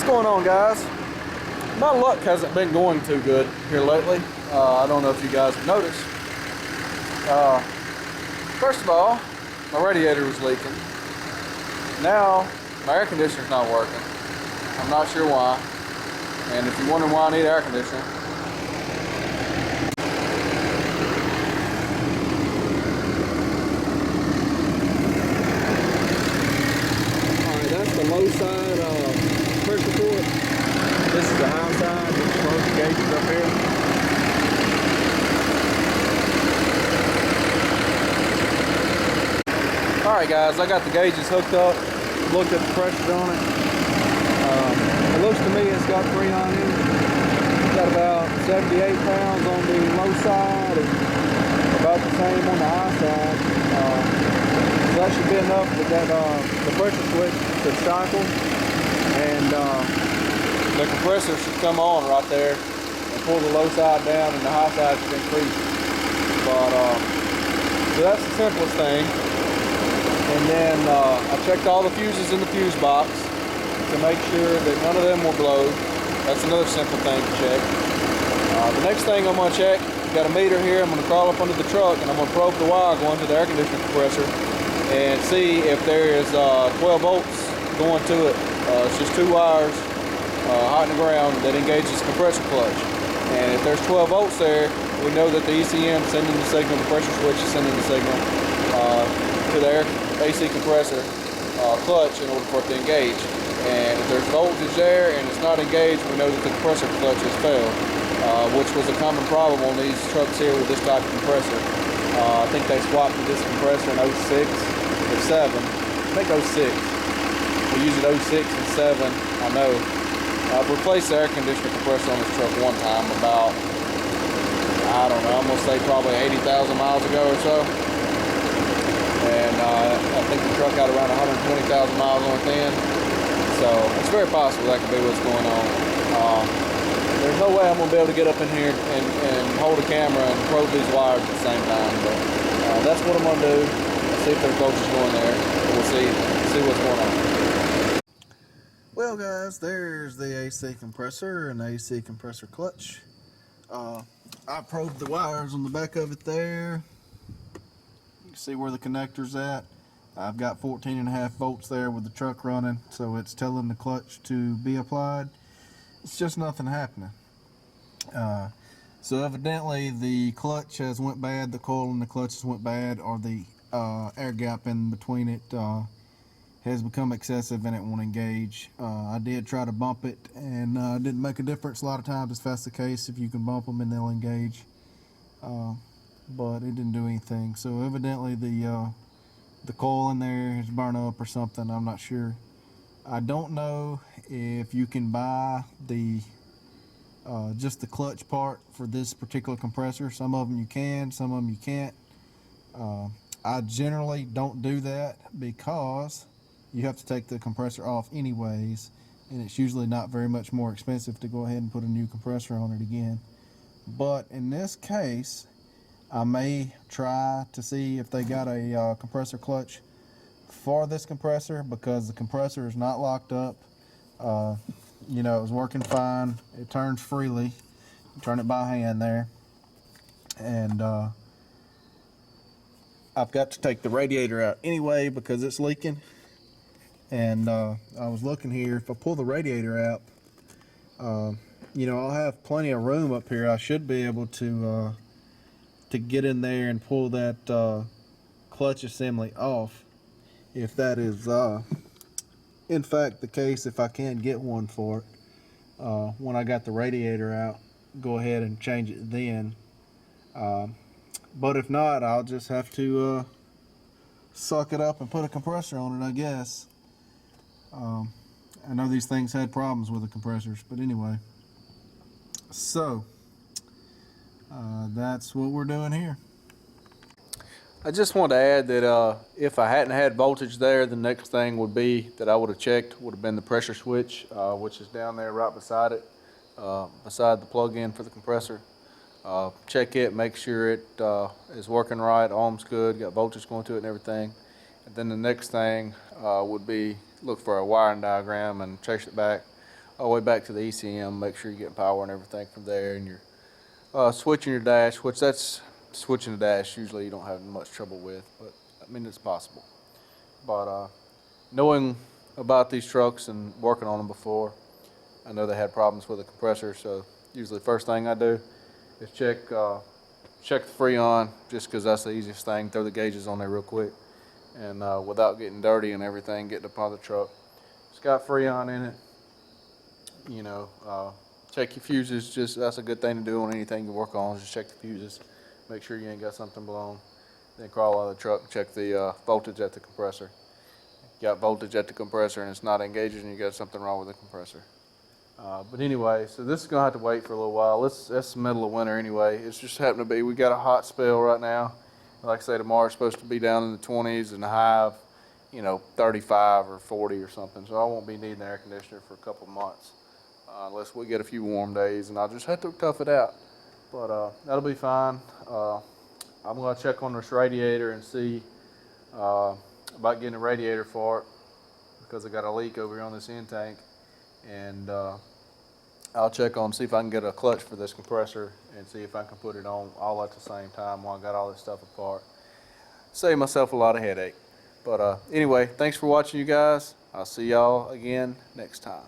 going on, guys? My luck hasn't been going too good here lately. I don't know if you guys have noticed. First of all, my radiator was leaking. Now my air conditioner's not working. I'm not sure why. And if you're wondering why I need air conditioning, alright, that's the low side pressure port. This is the high side, which close the gauges up here. Alright guys, I got the gauges hooked up, looked at the pressure on it. It looks to me it's got freon in it. It's got about 78 pounds on the low side and about the same on the high side. So that should be enough for that the pressure switch to cycle, and the compressor should come on right there and pull the low side down and the high side should increase. But so that's the simplest thing. And then I checked all the fuses in the fuse box to make sure that none of them will blow. That's another simple thing to check. The next thing I'm going to check, got a meter here. I'm going to crawl up under the truck and I'm going to probe the wire going to the air conditioner compressor and see if there is 12 volts going to it. It's just two wires hot in the ground that engages the compressor clutch. And if there's 12 volts there, we know that the ECM is sending the signal, the pressure switch is sending the signal to the AC compressor clutch in order for it to engage. And if there's voltage there and it's not engaged, we know that the compressor clutch has failed, which was a common problem on these trucks here with this type of compressor. I think they swapped this compressor in 06 or 7. I think 06. We use it 06 and 7, I know. I've replaced the air conditioner compressor on this truck one time about, I don't know, I'm going to say probably 80,000 miles ago or so. And I think the truck had around 120,000 miles on it then. So it's very possible that could be what's going on. There's no way I'm going to be able to get up in here and hold a camera and probe these wires at the same time. But that's what I'm going to do. See if there's voltage going there. And we'll see what's going on. Well guys, there's the AC compressor and the AC compressor clutch. I probed the wires on the back of it there. You can see where the connector's at. I've got 14.5 volts there with the truck running, so it's telling the clutch to be applied. It's just nothing happening. So evidently the clutch has went bad, the coil in the clutch has went bad, or the air gap in between it has become excessive and it won't engage. I did try to bump it and it didn't make a difference. A lot of times if that's the case, if you can bump them and they'll engage, but it didn't do anything. So evidently the coil in there has burned up or something. I'm not sure. I don't know if you can buy the just the clutch part for this particular compressor. Some of them you can, some of them you can't. I generally don't do that because you have to take the compressor off anyways, and it's usually not very much more expensive to go ahead and put a new compressor on it again. But in this case, I may try to see if they got a compressor clutch for this compressor, because the compressor is not locked up. You know, it was working fine. It turns freely. You turn it by hand there. And I've got to take the radiator out anyway because it's leaking. And I was looking here, if I pull the radiator out, you know, I'll have plenty of room up here. I should be able to get in there and pull that clutch assembly off, if that is in fact the case, if I can get one for it. When I got the radiator out, go ahead and change it then. But if not, I'll just have to suck it up and put a compressor on it, I guess. I know these things had problems with the compressors, but anyway. So that's what we're doing here. I just want to add that if I hadn't had voltage there, the next thing would be that I would have checked would have been the pressure switch, which is down there right beside it, beside the plug-in for the compressor. Check it, make sure it is working right, ohm's good, got voltage going to it and everything. And then the next thing would be look for a wiring diagram and trace it back. all the way back to the ECM. Make sure you're getting power and everything from there, and you're switching your dash, which that's switching the dash usually you don't have much trouble with, but I mean it's possible. But knowing about these trucks and working on them before, I know they had problems with the compressor, so usually the first thing I do is check the Freon, just because that's the easiest thing. Throw the gauges on there real quick, and without getting dirty and everything, getting upon the truck. It's got Freon in it. You know, check your fuses. Just that's a good thing to do on anything you work on. Just check the fuses, make sure you ain't got something blown. Then crawl out of the truck and check the voltage at the compressor. You got voltage at the compressor and it's not engaging, you got something wrong with the compressor. But anyway, so this is gonna have to wait for a little while. It's the middle of winter anyway. It's just happened to be, we got a hot spell right now. Like I say, tomorrow's supposed to be down in the 20s and the high of, you know, 35 or 40 or something. So I won't be needing an air conditioner for a couple months. Unless we get a few warm days, and I'll just have to tough it out. But that'll be fine. I'm going to check on this radiator and see about getting a radiator for it, because I got a leak over here on this end tank. And I'll check on, see if I can get a clutch for this compressor and see if I can put it on all at the same time while I got all this stuff apart. Save myself a lot of headache. But anyway, thanks for watching, you guys. I'll see y'all again next time.